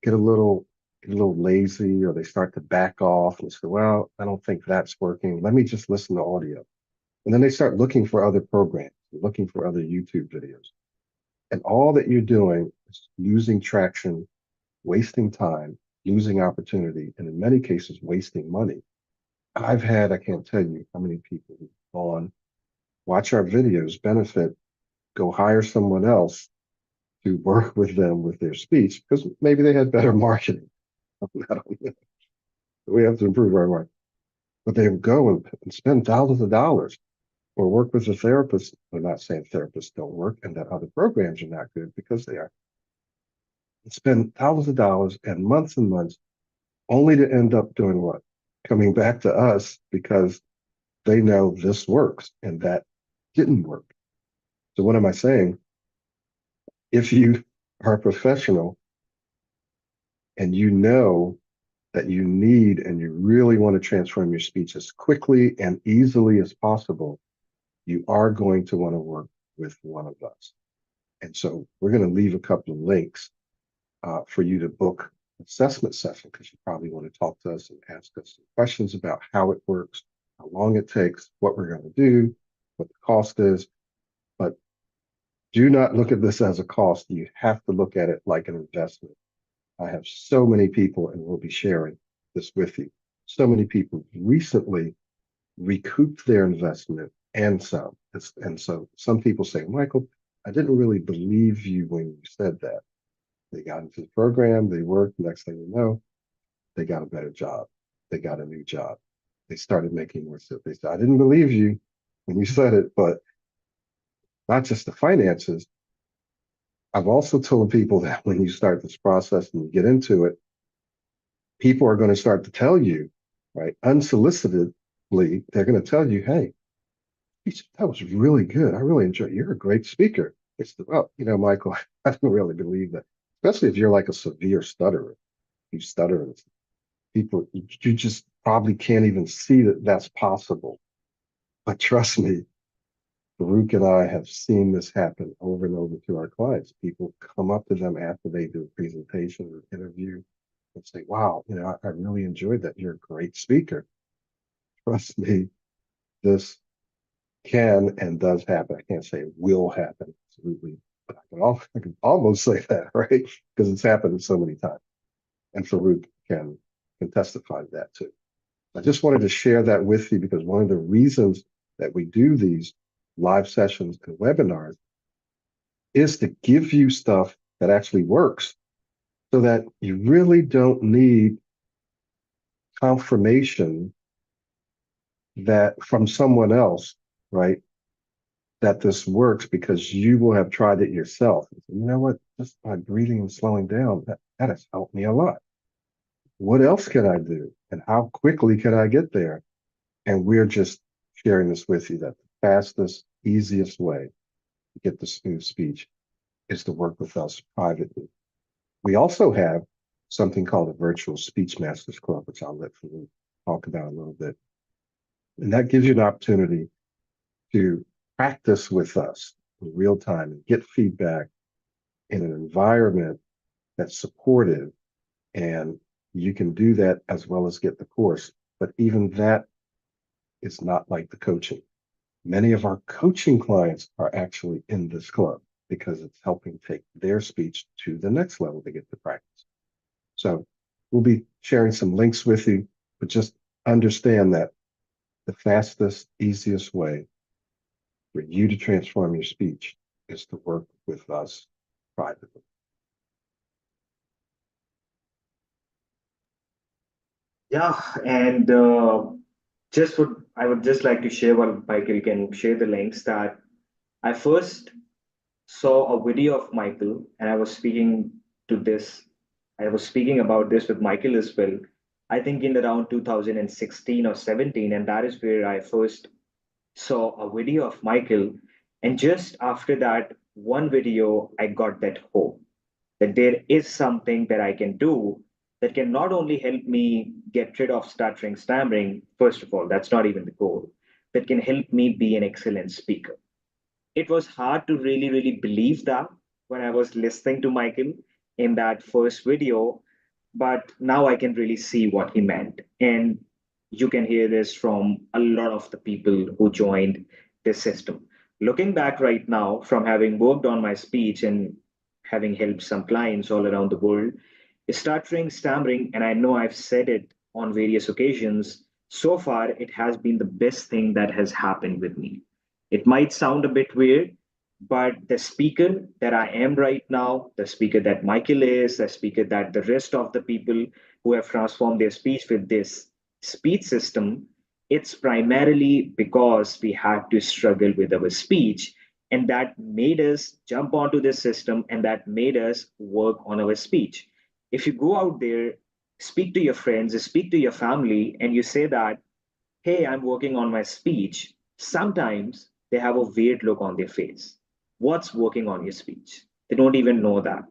get a little lazy, or they start to back off and say, well, I don't think that's working. Let me just listen to audio. And then they start looking for other programs, looking for other YouTube videos. And all that you're doing is losing traction, wasting time, losing opportunity, and in many cases, wasting money. I can't tell you how many people who've gone, watch our videos, benefit, go hire someone else to work with them with their speech because maybe they had better marketing. I don't know. We have to improve our marketing. But they would go and spend thousands of dollars or work with a therapist. I'm not saying therapists don't work and that other programs are not good because they are. And spend thousands of dollars and months only to end up doing what? Coming back to us because they know this works and that didn't work. So what am I saying? If you are a professional and you know that you need and you really want to transform your speech as quickly and easily as possible, you are going to want to work with one of us. And so we're going to leave a couple of links for you to book an assessment session because you probably want to talk to us and ask us some questions about how it works, how long it takes, what we're going to do, what the cost is. But do not look at this as a cost. You have to look at it like an investment. I have so many people, and we'll be sharing this with you. So many people recently recouped their investment and some. And so some people say, Michael, I didn't really believe you when you said that. They got into the program, they worked, next thing you know, they got a better job. They got a new job. They started making more sense. They said, I didn't believe you when you said it, but not just the finances. I've also told people that when you start this process and you get into it, people are going to start to tell you, right, unsolicitedly, they're going to tell you, hey, that was really good. I really enjoyed it. You're a great speaker. It's well, Michael, I don't really believe that, especially if you're like a severe stutterer. You stutter, and people, you just probably can't even see that that's possible. But trust me, Farrukh and I have seen this happen over and over to our clients. People come up to them after they do a presentation or interview and say, wow, I really enjoyed that. You're a great speaker. Trust me, this can and does happen. I can't say it will happen absolutely, but I can almost say that, right? Because it's happened so many times. And Farrukh can testify to that too. I just wanted to share that with you because one of the reasons that we do these live sessions and webinars is to give you stuff that actually works so that you really don't need confirmation that from someone else, right? That this works because you will have tried it yourself. You know what? Just by breathing and slowing down, that has helped me a lot. What else can I do? And how quickly can I get there? And we're just sharing this with you that the fastest, easiest way to get the smooth speech is to work with us privately. We also have something called a virtual speech masters club, which I'll let you talk about a little bit. And that gives you an opportunity to practice with us in real time and get feedback in an environment that's supportive. And you can do that as well as get the course. But even that is not like the coaching. Many of our coaching clients are actually in this club because it's helping take their speech to the next level to get the practice. So we'll be sharing some links with you, but just understand that the fastest, easiest way for you to transform your speech is to work with us privately. Yeah, and I would just like to share while Michael can share the links that I first saw a video of Michael, and to this, I was speaking about this with Michael as well. I think in around 2016 or 17, and that is where I first saw a video of Michael. And just after that one video, I got that hope that there is something that I can do that can not only help me get rid of stuttering, stammering, first of all, that's not even the goal, that can help me be an excellent speaker. It was hard to really believe that when I was listening to Michael in that first video, but now I can really see what he meant. And you can hear this from a lot of the people who joined this system. Looking back right now, from having worked on my speech and having helped some clients all around the world, stuttering, stammering, and I know I've said it on various occasions, so far it has been the best thing that has happened with me. It might sound a bit weird, but the speaker that I am right now, the speaker that Michael is, the speaker that the rest of the people who have transformed their speech with this speech system, it's primarily because we had to struggle with our speech. And that made us jump onto this system and that made us work on our speech. If you go out there, speak to your friends, speak to your family, and you say that, hey, I'm working on my speech, sometimes they have a weird look on their face. What's working on your speech? They don't even know that.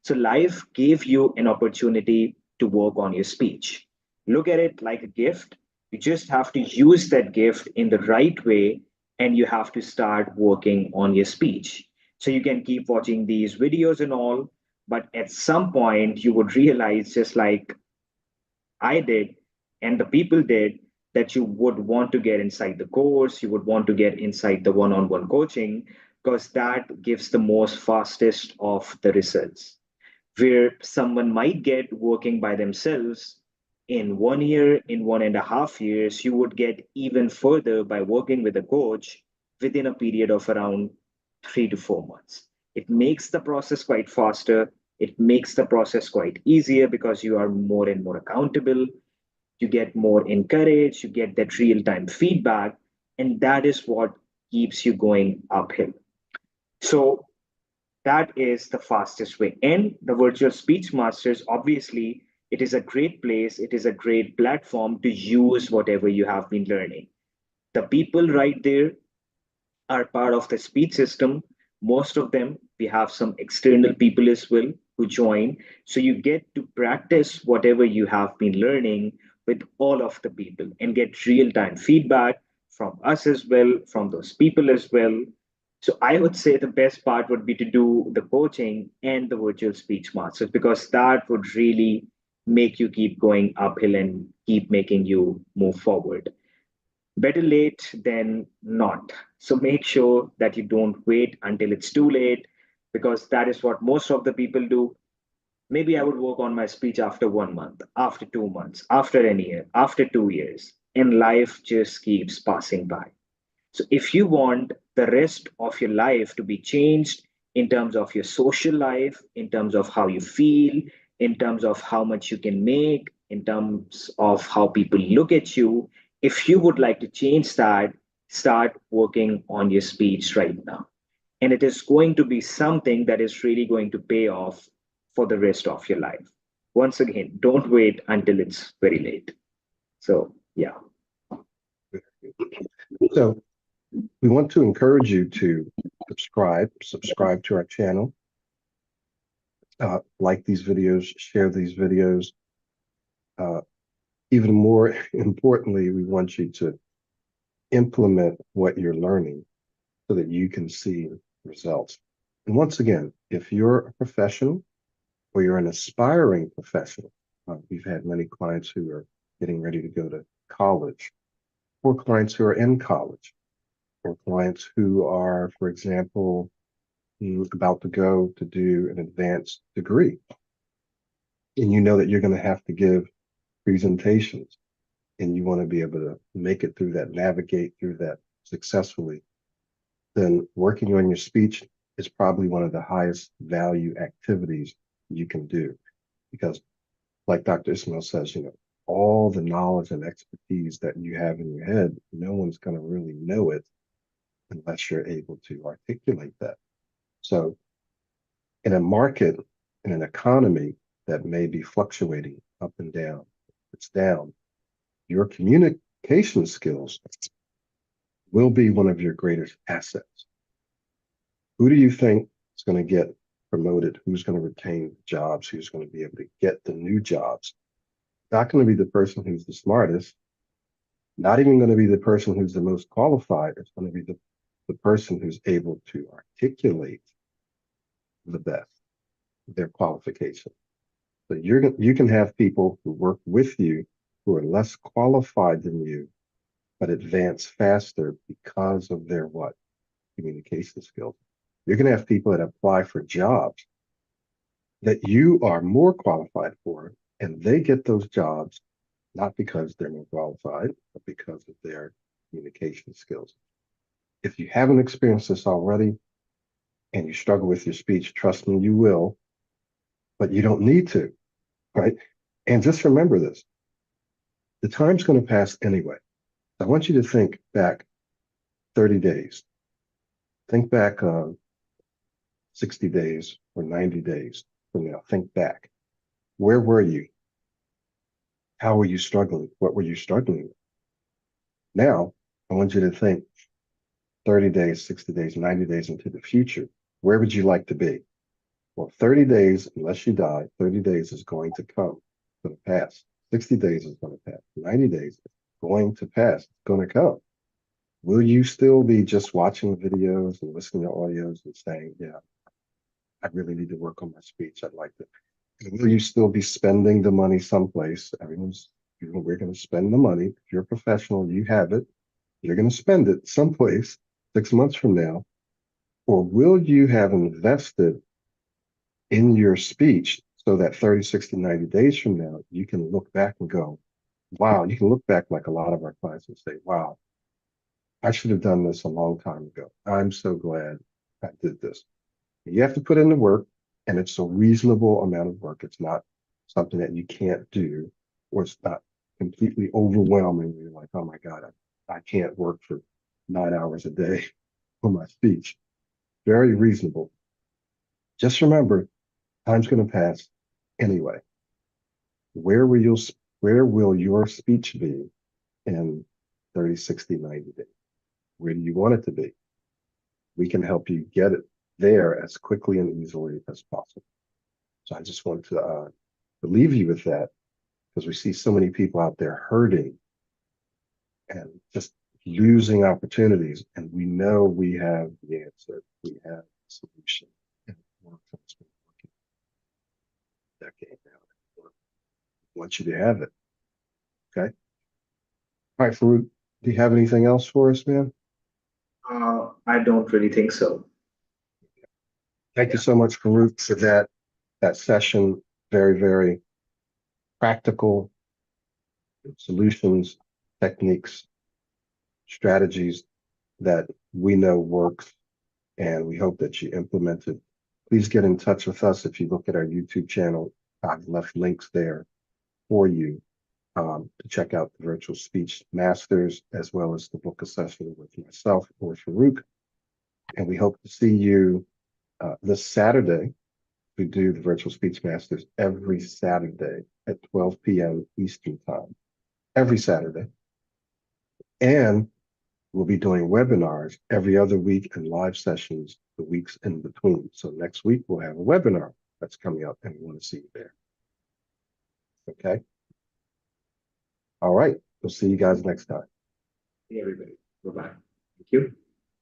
So life gave you an opportunity to work on your speech. Look at it like a gift. You just have to use that gift in the right way and you have to start working on your speech. So you can keep watching these videos and all, but at some point you would realize, just like I did, and the people did, that you would want to get inside the course, you would want to get inside the one on one coaching, because that gives the most fastest of the results. Where someone might get working by themselves in 1 year, in 1.5 years, you would get even further by working with a coach within a period of around 3 to 4 months. It makes the process quite faster. It makes the process quite easier because you are more and more accountable. You get more encouraged, you get that real time feedback, and that is what keeps you going uphill. So, that is the fastest way. And the virtual speech masters, obviously, it is a great place, it is a great platform to use whatever you have been learning. The people right there are part of the speech system. Most of them, we have some external people as well who join. So you get to practice whatever you have been learning with all of the people and get real time feedback from us as well, from those people as well. So I would say the best part would be to do the coaching and the virtual speech masters, because that would really make you keep going uphill and keep making you move forward. Better late than not. So make sure that you don't wait until it's too late, because that is what most of the people do. Maybe I would work on my speech after 1 month, after 2 months, after a year, after 2 years, and life just keeps passing by. So if you want the rest of your life to be changed in terms of your social life, in terms of how you feel, in terms of how much you can make, in terms of how people look at you, if you would like to change that, start working on your speech right now. And it is going to be something that is really going to pay off for the rest of your life. Once again, don't wait until it's very late. So, yeah. So we want to encourage you to subscribe to our channel, like these videos, share these videos. Uh, Even more importantly, we want you to implement what you're learning so that you can see results. And once again, if you're a professional or you're an aspiring professional, we've had many clients who are getting ready to go to college, or clients who are in college, or clients who are, for example, about to go to do an advanced degree. And you know that you're going to have to give presentations and you want to be able to make it through that, navigate through that successfully, then working on your speech is probably one of the highest value activities you can do. Because, like Dr. Ismail says, all the knowledge and expertise that you have in your head, no one's going to really know it unless you're able to articulate that. So, in a market, in an economy that may be fluctuating up and down, it's down, your communication skills will be one of your greatest assets. Who do you think is going to get promoted? Who's going to retain jobs? Who's going to be able to get the new jobs? Not going to be the person who's the smartest, not even going to be the person who's the most qualified. It's going to be the person who's able to articulate the best their qualification. So you can have people who work with you who are less qualified than you, but advance faster because of their what? Communication skills. You're going to have people that apply for jobs that you are more qualified for, and they get those jobs not because they're more qualified, but because of their communication skills. If you haven't experienced this already and you struggle with your speech, trust me, you will, but you don't need to, right? And just remember this, the time's going to pass anyway. I want you to think back 30 days. Think back 60 days or 90 days from now. Think back. Where were you? How were you struggling? What were you struggling with? Now, I want you to think 30 days, 60 days, 90 days into the future. Where would you like to be? Well, 30 days, unless you die, 30 days is going to come, it's going to pass. 60 days is going to pass. 90 days is going to pass, it's going to come. Will you still be just watching videos and listening to audios and saying, yeah, I really need to work on my speech. I'd like to. And will you still be spending the money someplace? We're going to spend the money. If you're a professional, you have it. You're going to spend it someplace 6 months from now. Or will you have invested in your speech so that 30, 60, 90 days from now, you can look back and go, wow, you can look back like a lot of our clients and say, wow, I should have done this a long time ago. I'm so glad I did this. You have to put in the work, and it's a reasonable amount of work. It's not something that you can't do, or it's not completely overwhelming. You're like, oh my God, I can't work for 9 hours a day for my speech. Very reasonable. Just remember, time's going to pass anyway. Where will you, where will your speech be in 30, 60, 90 days? Where do you want it to be? We can help you get it there as quickly and easily as possible. So I just wanted to leave you with that, because we see so many people out there hurting and just losing opportunities. And we know we have the answer. We have the solution. And it works. It's been working for a decade now. I want you to have it. Okay. All right, Farrukh, do you have anything else for us, man? I don't really think so. Thank you so much, Farrukh, for that session. Very, very practical solutions, techniques, strategies that we know works, and we hope that you implement it. Please get in touch with us. If you look at our YouTube channel, I've left links there for you to check out the Virtual Speech Masters, as well as the book assessment with myself or Farrukh. And we hope to see you this Saturday. We do the Virtual Speech Masters every Saturday at 12 p.m. Eastern Time, every Saturday. And we'll be doing webinars every other week and live sessions the weeks in between. So next week, we'll have a webinar that's coming up, and we want to see you there. Okay. All right. We'll see you guys next time. Hey, everybody. Bye-bye. Thank you.